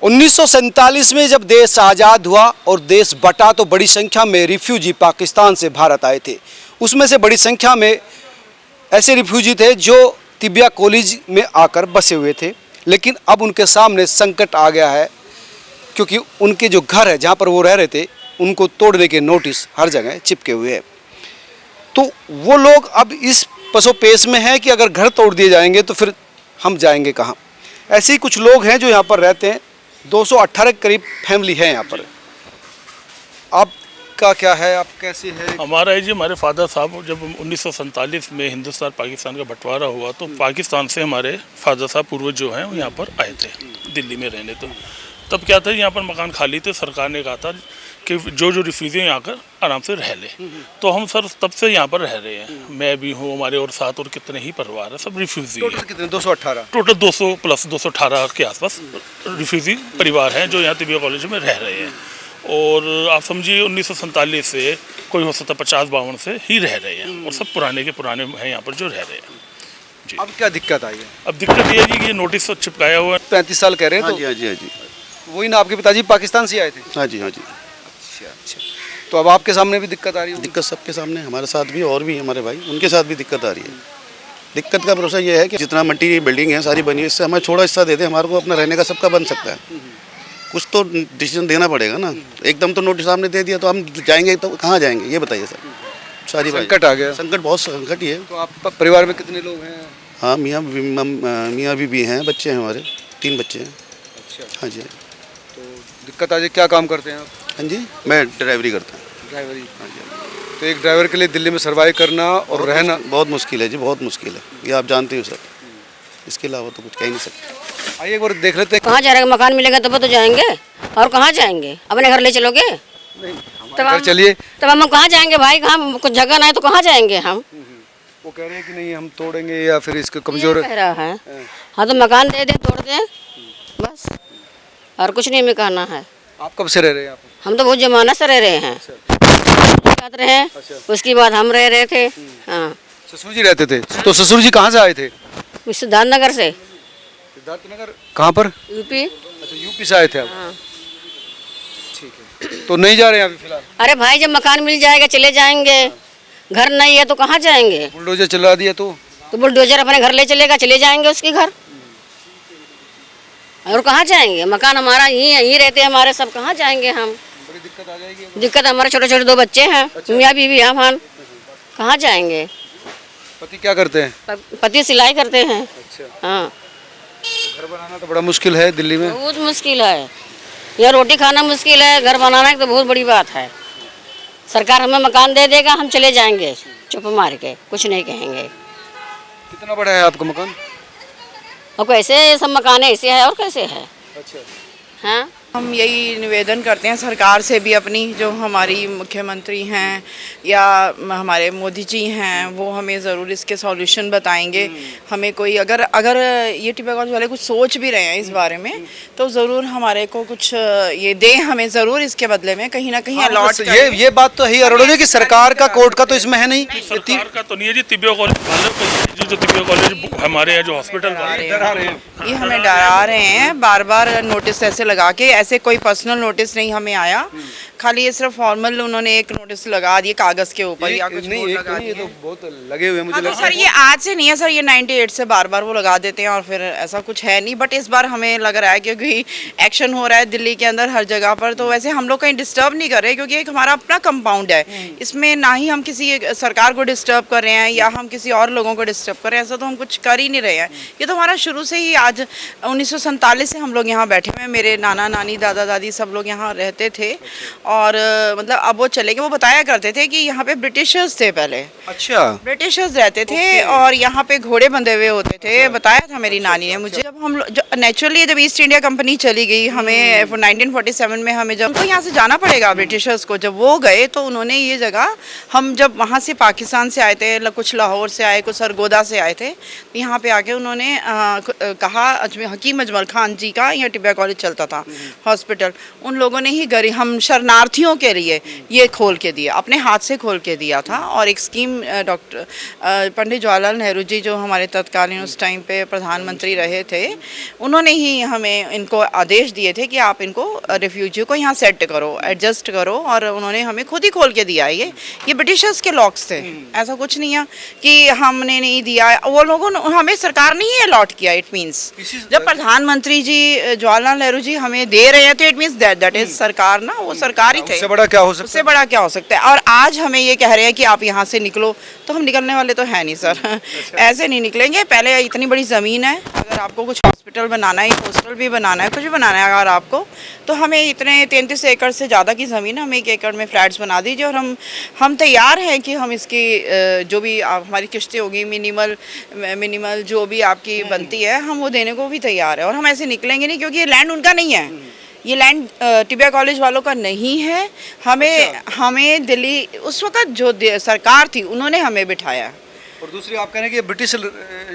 1947 में जब देश आज़ाद हुआ और देश बटा तो बड़ी संख्या में रिफ्यूजी पाकिस्तान से भारत आए थे। उसमें से बड़ी संख्या में ऐसे रिफ्यूजी थे जो तिबिया कॉलेज में आकर बसे हुए थे, लेकिन अब उनके सामने संकट आ गया है क्योंकि उनके जो घर है जहाँ पर वो रह रहे थे उनको तोड़ने के नोटिस हर जगह चिपके हुए हैं। तो वो लोग अब इस पसोपेश में हैं कि अगर घर तोड़ दिए जाएंगे तो फिर हम जाएंगे कहाँ। ऐसे ही कुछ लोग हैं जो यहाँ पर रहते हैं, 218 करीब फैमिली है यहाँ पर। आपका क्या है, आप कैसे है? हमारा है जी, हमारे फादर साहब जब 1947 में हिंदुस्तान पाकिस्तान का बंटवारा हुआ तो पाकिस्तान से हमारे फादर साहब पूर्वज जो हैं वो यहाँ पर आए थे दिल्ली में रहने। तो तब क्या था, यहाँ पर मकान खाली थे, सरकार ने कहा था कि जो रिफ्यूजी यहाँ कर आराम से रह ले। तो हम सर तब से यहाँ पर रह रहे हैं, मैं भी हूँ, हमारे और साथ और कितने ही परिवार है, सब रिफ्यूजी टोटल कितने? 218 टोटल 200 प्लस 218 के आसपास रिफ्यूजी परिवार हैं जो यहाँ तिबिया कॉलेज में रह रहे हैं। और आप समझिए 1947 से कोई हो सकता 50-52 से ही रह रहे हैं और सब पुराने के पुराने हैं यहाँ पर जो रह रहे हैं जी। अब क्या दिक्कत आई है? अब दिक्कत ये है जी, ये नोटिस तो चिपकाया हुआ है। 35 साल कह रहे हैं? हाँ तो जी, हाँ जी, हाँ जी। वही ना, आपके पिताजी पाकिस्तान से आए थे? हाँ जी, हाँ जी। अच्छा। तो अब आपके सामने भी दिक्कत आ रही है? दिक्कत सबके सामने, हमारे साथ भी और भी हमारे भाई, उनके साथ भी दिक्कत आ रही है। दिक्कत का भरोसा ये है कि जितना मट्टी बिल्डिंग है सारी बनी है, इससे हमें छोटा हिस्सा दे दें, हमारे को अपना रहने का सबका बन सकता है। कुछ तो डिसीजन देना पड़ेगा ना। एकदम तो नोटिस सामने दे दिया तो हम जाएंगे तो कहाँ जाएंगे, ये बताइए सर। सारी संकट आ गया। संकट, बहुत संकट ही है। तो आप परिवार में कितने लोग हैं? हाँ, मियाँ बीवी हैं, बच्चे हैं, हमारे 3 बच्चे हैं। अच्छा। हाँ जी। तो दिक्कत आ जाए, क्या काम करते हैं आप? हाँ जी, मैं ड्राइवरी करता हूँ। ड्राइवरी? हाँ जी। तो एक ड्राइवर के लिए दिल्ली में सर्वाइव करना और रहना बहुत मुश्किल है जी, बहुत मुश्किल है, ये आप जानते हो सर। इसके अलावा तो कुछ कह नहीं सकते। आइए एक बार देख लेते हैं। कहाँ जा रहे हैं? मकान मिलेगा तब तो जाएंगे, और कहाँ जाएंगे? अपने घर ले चलोगे? घर चलिए। तब हम कहाँ जाएंगे भाई? कहाँ कुछ जगह नहीं तो कहाँ जाएंगे हम? वो कह रहे हैं कि नहीं हम तोड़ेंगे या फिर इसके कमजोर कह रहा है। हाँ तो मकान दे दे, तोड़ दे, बस, और कुछ नहीं में कहना है। आप कब से रह रहे हैं? हम तो बहुत जमाना से रह रहे हैं, रहे हैं। उसके बाद हम रह रहे थे। हाँ, ससुर जी रहते थे। तो ससुर जी कहाँ से आए थे? सिद्धार्थनगर से। सिद्धार्थनगर कहाँ पर? यूपी। अच्छा, यूपी से आए थे आप? हाँ। ठीक है। तो नहीं जा रहे हैं अभी फिलहाल? अरे भाई जब मकान मिल जाएगा चले जाएंगे, घर नहीं है तो कहाँ जाएंगे? बुलडोजर चला दिया तो बुलडोजर अपने घर ले चलेगा, चले जाएंगे उसके घर, और कहाँ जाएंगे? मकान हमारा यहीं रहते हैं हमारे सब, कहाँ जाएंगे हम? बड़ी दिक्कत आ जाएगी। दिक्कत, हमारे छोटे छोटे 2 बच्चे हैं। अच्छा। मियाँ बीवी हम, कहाँ जाएंगे? पति क्या करते हैं? पति सिलाई करते हैं। अच्छा। हाँ। घर बनाना तो बड़ा मुश्किल है दिल्ली में। बहुत मुश्किल है, यहाँ रोटी खाना मुश्किल है, घर बनाना तो बहुत बड़ी बात है। सरकार हमें मकान दे देगा, हम चले जाएंगे चुप मार के, कुछ नहीं कहेंगे। कितना बड़ा है आपका मकान? और कैसे सब मकान ऐसे है और कैसे है? अच्छा। हाँ, हम यही निवेदन करते हैं सरकार से भी, अपनी जो हमारी मुख्यमंत्री हैं या हमारे मोदी जी हैं वो हमें ज़रूर इसके सॉल्यूशन बताएंगे। हमें कोई अगर ये टिबिया कॉलेज वाले कुछ सोच भी रहे हैं इस बारे में तो ज़रूर हमारे को कुछ ये दें, हमें ज़रूर इसके बदले में कहीं ना कहीं अलॉट करें। ये बात तो है अरुण जी कि सरकार का कोर्ट का तो इसमें है नहीं। सरकार का तो नहीं है जी, तिबिया कॉलेज वाले जो तिबिया कॉलेज हमारे हैं जो हॉस्पिटल वाले ये हमें डरा रहे हैं, बार बार नोटिस ऐसे लगा के। ऐसे कोई पर्सनल नोटिस नहीं हमें आया, खाली ये सिर्फ फॉर्मल उन्होंने एक नोटिस लगा दिए कागज के ऊपर या कुछ बोर्ड लगा दिए। ये तो बहुत लगे हुए हैं मुझे हाँ, तो लगता सर ये आज से नहीं है सर, ये 98 से बार बार वो लगा देते हैं और फिर ऐसा कुछ है नहीं। बट इस बार हमें लग रहा है क्योंकि एक्शन हो रहा है दिल्ली के अंदर हर जगह पर, तो वैसे हम लोग कहीं डिस्टर्ब नहीं कर रहे क्योंकि एक हमारा अपना कंपाउंड है, इसमें ना ही हम किसी सरकार को डिस्टर्ब कर रहे हैं या हम किसी और लोगों को डिस्टर्ब कर रहे हैं, ऐसा तो हम कुछ कर ही नहीं रहे हैं। ये तो हमारा शुरू से ही, आज 1947 से हम लोग यहाँ बैठे हुए हैं, मेरे नाना नानी दादा दादी सब लोग यहाँ रहते थे। और मतलब अब वो चले गए, वो बताया करते थे कि यहाँ पे ब्रिटिशर्स थे पहले। अच्छा। ब्रिटिशर्स रहते थे और यहाँ पे घोड़े बंधे हुए होते थे, बताया था मेरी नानी ने मुझे। जब हम नेचुरली जब ईस्ट इंडिया कंपनी चली गई, हमें 1947 में हमें जब तो यहाँ से जाना पड़ेगा ब्रिटिशर्स को, जब वो गए तो उन्होंने ये जगह, हम जब वहाँ से पाकिस्तान से आए थे, कुछ लाहौर से आए, कुछ सरगोदा से आए थे, तो यहाँ पे आके उन्होंने कहा, हकीम अजमल खान जी का यहाँ टिबिया कॉलेज चलता था हॉस्पिटल, उन लोगों ने ही हम शरनार्थ शरणार्थियों के लिए ये खोल के दिया, अपने हाथ से खोल के दिया था। और एक स्कीम डॉक्टर पंडित जवाहरलाल नेहरू जी जो हमारे तत्कालीन उस टाइम पे प्रधानमंत्री रहे थे, उन्होंने ही हमें इनको आदेश दिए थे कि आप इनको रिफ्यूजी को यहाँ सेट करो, एडजस्ट करो, और उन्होंने हमें खुद ही खोल के दिया है। ये ब्रिटिशर्स के लॉक्स थे, ऐसा कुछ नहीं है कि हमने नहीं दिया, वो लोगों ने हमें सरकार ने ही अलॉट किया। इट मीन्स जब प्रधानमंत्री जी जवाहरलाल नेहरू जी हमें दे रहे हैं तो इट मीन्स दैट इज सरकार ना, वो सरकार ही थे। उससे बड़ा क्या हो सकता है? उससे बड़ा क्या हो सकता है? और आज हमें ये कह रहे हैं कि आप यहाँ से निकलो, तो हम निकलने वाले तो है नहीं सर। ऐसे नहीं निकलेंगे। पहले इतनी बड़ी ज़मीन है, अगर आपको कुछ हॉस्पिटल बनाना है, हॉस्टल भी बनाना है, कुछ भी बनाना है अगर आपको, तो हमें इतने 33 एकड़ से ज़्यादा की ज़मीन है, हम 1 एकड़ में फ्लैट्स बना दीजिए। और हम तैयार हैं कि हम इसकी जो भी हमारी किस्तें होगी, मिनिमल जो भी आपकी बनती है, हम वो देने को भी तैयार है। और हम ऐसे निकलेंगे नहीं, क्योंकि ये लैंड उनका नहीं है, ये लैंड टिबिया कॉलेज वालों का नहीं है। हमें दिल्ली उस वक्त जो सरकार थी उन्होंने हमें बिठाया। और दूसरी आप कह रहे हैं कि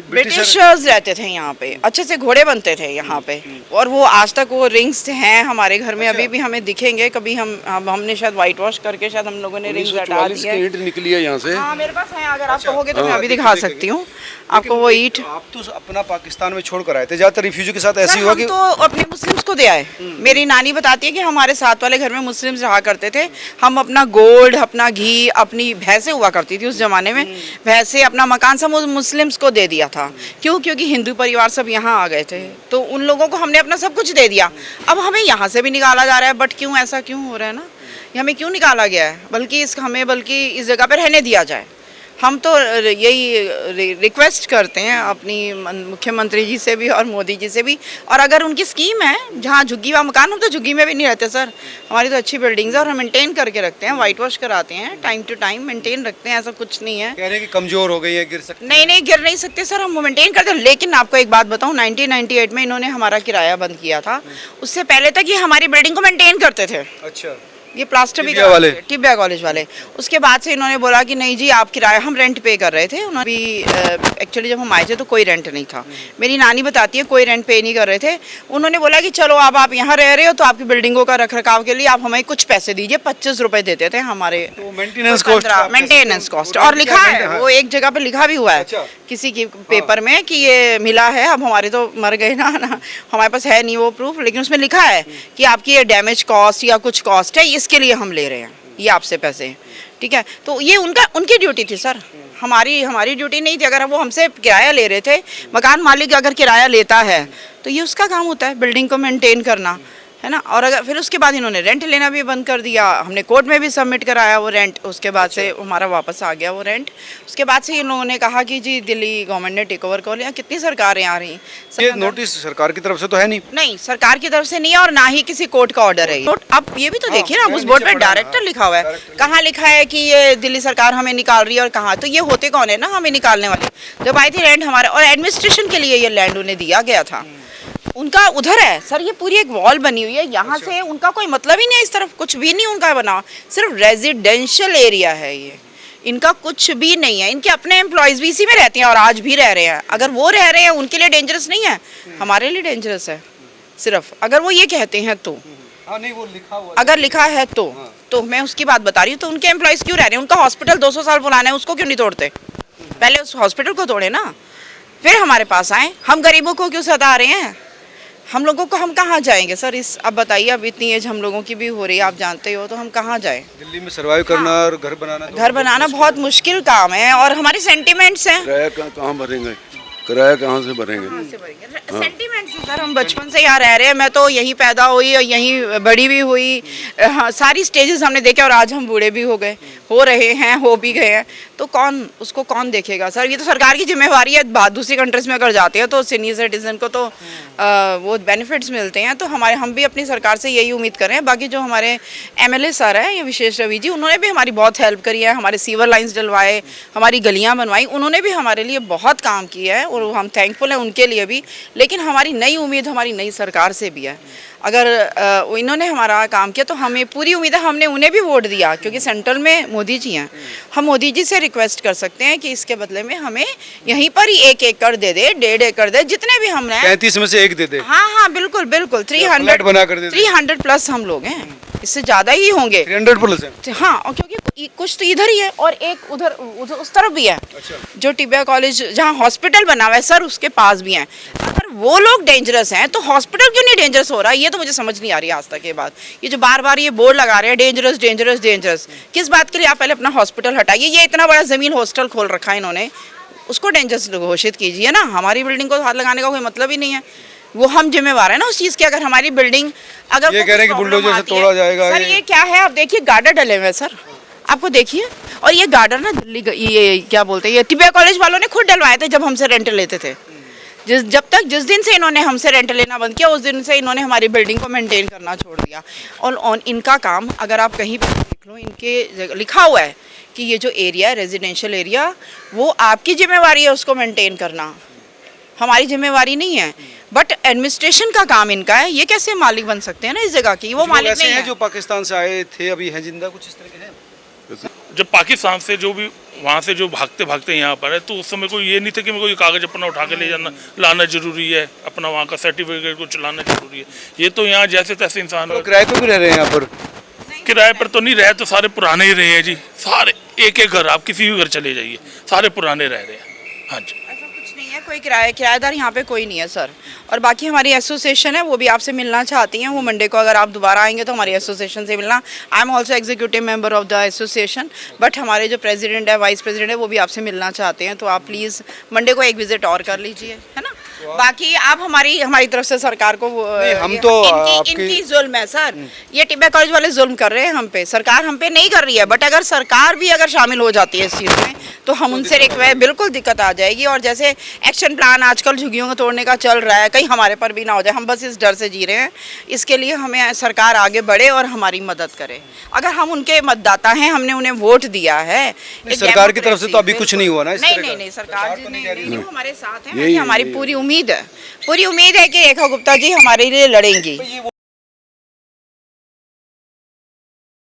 ब्रिटिशर्स रहते थे यहाँ पे, अच्छे से घोड़े बनते थे यहाँ पे, और वो आज तक वो रिंग्स हैं हमारे घर में, अभी भी हमें दिखेंगे। कभी हमने शायद वाइट वॉश करके शायद हम लोगों ने रिंग्स हटा दी है। ईंट निकली है यहाँ से। हाँ मेरे पास है, अगर आप कहोगे तो मैं अभी दिखा सकती हूँ आपको वो ईंट। आप तो अपना पाकिस्तान में छोड़कर आए थे, ज्यादातर रिफ्यूजी के साथ ऐसी हुआ कि तो अपने मुस्लिम्स को दे आए। मेरी नानी बताती है कि हमारे साथ वाले घर में मुस्लिम्स रहा करते थे, हम अपना गोल्ड, अपना घी, अपनी भैंसें हुआ करती थी उस जमाने में, भैंसें, अपना मकान सब मुस्लिम्स को दे दिया था। क्यों? क्योंकि हिंदू परिवार सब यहाँ आ गए थे, तो उन लोगों को हमने अपना सब कुछ दे दिया। अब हमें यहाँ से भी निकाला जा रहा है, बट क्यों ऐसा क्यों हो रहा है ना? हमें क्यों निकाला गया है? बल्कि इस जगह पर रहने दिया जाए। हम तो यही रिक्वेस्ट करते हैं अपनी मुख्यमंत्री जी से भी और मोदी जी से भी। और अगर उनकी स्कीम है जहाँ झुग्गी हुआ मकान, हम तो झुग्गी में भी नहीं रहते सर, हमारी तो अच्छी बिल्डिंग्स है और हम मेंटेन करके रखते हैं, वाइट वॉश कराते हैं, टाइम टू टाइम मेंटेन रखते हैं, ऐसा कुछ नहीं है। कह रहे हैं कि कमजोर हो गई है, गिर सकती है। नहीं गिर नहीं सकते सर, हम मेंटेन करते हैं। लेकिन आपको एक बात बताऊँ, 1998 में इन्होंने हमारा किराया बंद किया था, उससे पहले तक ये हमारी बिल्डिंग को मेंटेन करते थे। अच्छा, ये प्लास्टर भी टिबिया कॉलेज वाले। उसके बाद से इन्होंने बोला कि नहीं जी आप किराया, हम रेंट पे कर रहे थे। उन्होंने भी एक्चुअली जब हम आए थे तो कोई रेंट नहीं था, मेरी नानी बताती है कोई रेंट पे नहीं कर रहे थे। उन्होंने बोला कि चलो अब आप यहाँ रह रहे हो तो आपकी बिल्डिंगों का रख रखाव के लिए आप हमें कुछ पैसे दीजिए। 25 रुपए देते थे हमारे मेंटेनेंस कॉस्ट। और लिखा है, वो एक जगह पे लिखा भी हुआ है किसी की पेपर में कि ये मिला है। अब हमारे तो मर गए ना, हमारे पास है नहीं वो प्रूफ, लेकिन उसमें लिखा है कि आपकी ये डैमेज कॉस्ट या कुछ कॉस्ट है, इसके लिए हम ले रहे हैं ये आपसे पैसे, ठीक है। तो ये उनकी ड्यूटी थी सर, हमारी ड्यूटी नहीं थी। अगर वो हमसे किराया ले रहे थे, मकान मालिक अगर किराया लेता है तो ये उसका काम होता है बिल्डिंग को मेंटेन करना, है ना। और अगर फिर उसके बाद इन्होंने रेंट लेना भी बंद कर दिया, हमने कोर्ट में भी सबमिट कराया वो रेंट, उसके बाद से हमारा वापस आ गया वो रेंट। उसके बाद से इन लोगों ने कहा कि जी दिल्ली गवर्नमेंट ने टेक ओवर कर लिया। कितनी सरकारें आ रही, ये नोटिस सरकार की तरफ से तो है नहीं, सरकार की तरफ से नहीं है और ना ही किसी कोर्ट का ऑर्डर है। अब ये भी तो देखिए ना, उस बोर्ड पे डायरेक्टर लिखा हुआ है, कहाँ लिखा है कि ये दिल्ली सरकार हमें निकाल रही है और कहाँ। तो ये होते कौन है ना हमें निकालने वाले? जब आई थी रेंट हमारे, और एडमिनिस्ट्रेशन के लिए ये लैंड उन्हें दिया गया था, उनका उधर है सर, ये पूरी एक वॉल बनी हुई है यहाँ से, उनका कोई मतलब ही नहीं है इस तरफ, कुछ भी नहीं उनका बना, सिर्फ रेजिडेंशियल एरिया है ये, इनका कुछ भी नहीं है। इनके अपने एम्प्लॉयज भी इसी में रहते हैं और आज भी रह रहे हैं। अगर वो रह रहे हैं उनके लिए डेंजरस नहीं है, हमारे लिए डेंजरस है सिर्फ अगर वो ये कहते हैं तो। नहीं वो लिखा हुआ, अगर लिखा है तो मैं उसकी बात बता रही हूँ। तो उनके एम्प्लॉयज क्यों रह रहे हैं? उनका हॉस्पिटल 200 साल पुराना है, उसको क्यों नहीं तोड़ते? पहले उस हॉस्पिटल को तोड़े ना, फिर हमारे पास आए। हम गरीबों को क्यों सता रहे हैं? हम लोगों को, हम कहाँ जाएंगे सर? अब बताइए, अब इतनी एज हम लोगों की भी हो रही है, आप जानते हो, तो हम कहाँ जाएं? दिल्ली में सर्वाइव करना और घर बनाना बहुत मुश्किल काम है। और हमारे सेंटिमेंट्स हैं, किराया कहाँ भरेंगे, किराया कहाँ से भरेंगे? सेंटिमेंट्स सर, हम बचपन से यहाँ रह रहे हैं, मैं तो यहीं पैदा हुई और यहीं बड़ी भी हुई। हाँ, सारी स्टेजेस हमने देखे और आज हम बूढ़े भी हो गए, हो रहे हैं, हो भी गए हैं, तो उसको कौन देखेगा सर? ये तो सरकार की जिम्मेवारी है। दूसरी कंट्रीज में अगर जाते हैं तो सीनियर सिटीजन को तो वो बेनिफिट्स मिलते हैं। तो हम भी अपनी सरकार से यही उम्मीद कर रहे हैं। बाकी जो हमारे MLA सर हैं, ये विशेष रवि जी, उन्होंने भी हमारी बहुत हेल्प करी है, हमारे सीवर लाइन्स डलवाए, हमारी गलियाँ बनवाई, उन्होंने भी हमारे लिए बहुत काम किया है और हम थैंकफुल हैं उनके लिए भी। लेकिन हमारी नई उम्मीद हमारी नई सरकार से भी है। अगर इन्होंने हमारा काम किया तो हमें पूरी उम्मीद है, हमने उन्हें भी वोट दिया क्योंकि सेंट्रल में मोदी जी हैं। हम मोदी जी से रिक्वेस्ट कर सकते हैं कि इसके बदले में हमें यहीं पर ही 1 एकड़ दे दे, 1.5 एकड़ दे, जितने भी हमने 35 में से 1 दे दे। हाँ हाँ बिल्कुल बिल्कुल, फ्लैट बना कर दे दे। 300 प्लस हम लोग हैं, इससे ज़्यादा ही होंगे। 300 प्लस है। हाँ, और क्योंकि कुछ तो इधर ही है और एक उधर उस तरफ भी है। जो टिबिया कॉलेज जहाँ हॉस्पिटल बना हुआ है सर, उसके पास भी हैं। अगर वो लोग डेंजरस हैं तो हॉस्पिटल क्यों नहीं डेंजरस हो रहा है, ये तो मुझे समझ नहीं आ रही आज तक ये बात। ये जो बार बार ये बोर्ड लगा रहे हैं डेंजरस डेंजरस डेंजरस, किस बात के लिए? आप पहले अपना हॉस्पिटल हटाइए। ये इतना बड़ा ज़मीन हॉस्टल खोल रखा है इन्होंने, उसको डेंजरस घोषित कीजिए ना। हमारी बिल्डिंग को हाथ लगाने का कोई मतलब ही नहीं है। वो हम जिम्मेवार है ना उस चीज़ की। अगर हमारी बिल्डिंग अगर ये कह रहे हैं कि बुलडोजर से तोड़ा जाएगा। सर ये क्या है, आप देखिए गार्डर डले हुए हैं सर, आपको देखिए। और ये गार्डर ना दिल्ली ये क्या बोलते हैं, ये टिबिया कॉलेज वालों ने खुद डलवाए थे जब हमसे रेंट लेते थे। जिस दिन से इन्होंने हमसे रेंट लेना बंद किया, उस दिन से इन्होंने हमारी बिल्डिंग को मेंटेन करना छोड़ दिया। और इनका काम अगर आप कहीं पर देख लो, इनके लिखा हुआ है कि ये जो एरिया है रेजिडेंशियल एरिया, वो आपकी जिम्मेवारी है उसको मेंटेन करना, हमारी जिम्मेवारी नहीं है। बट एडमिनिस्ट्रेशन का काम इनका है। ये कैसे मालिक बन सकते हैं ना इस जगह की? वो मालिक नहीं है। जो पाकिस्तान से आए थे अभी हैं जिंदा, कुछ इस तरह के हैं। जब पाकिस्तान से जो भी वहाँ से जो भागते भागते यहाँ पर है, तो उस समय कोई ये नहीं था कि मेरे को ये कागज़ अपना उठा के ले जाना लाना जरूरी है, अपना वहाँ का सर्टिफिकेट को चलाना जरूरी है। ये तो यहाँ जैसे तैसे इंसान तो किराए पे भी रह रहे हैं यहाँ पर। किराए पर तो नहीं रहे, तो सारे पुराने ही रहे हैं जी। सारे एक एक घर, आप किसी भी घर चले जाइए, सारे पुराने रह रहे हैं। हाँ जी, ऐसा कुछ नहीं है, कोई किराएदार यहाँ पे कोई नहीं है सर। और बाकी हमारी एसोसिएशन है, वो भी आपसे मिलना चाहती हैं। वो मंडे को अगर आप दोबारा आएंगे तो हमारी एसोसिएशन से मिलना। I am also executive member of the association, but हमारे जो प्रेसिडेंट है, वाइस प्रेसिडेंट है, वो भी आपसे मिलना चाहते हैं। तो आप प्लीज़ मंडे को एक विजिट और कर लीजिए, है ना। बाकी आप हमारी तरफ से सरकार को हम तो इनकी जुल्म है सर, ये टिबिया कॉलेज वाले जुल्म कर रहे हैं हम पे, सरकार हम पे नहीं कर रही है। बट अगर सरकार भी अगर शामिल हो जाती है इस चीज़ में तो हम उनसे रिक्वेस्ट, बिल्कुल दिक्कत आ जाएगी। और जैसे एक्शन प्लान आजकल झुग्गियों को तोड़ने का चल रहा है, कहीं हमारे पर भी ना हो जाए, हम बस इस डर से जी रहे हैं। इसके लिए हमें सरकार आगे बढ़े और हमारी मदद करे। अगर हम उनके मतदाता हैं, हमने उन्हें वोट दिया है। सरकार की तरफ से तो अभी कुछ नहीं हुआ ना इस तरह का। नहीं, सरकार नहीं, वो हमारे साथ है। हमारी पूरी उम्मीद है कि रेखा गुप्ता जी हमारे लिए लड़ेंगी।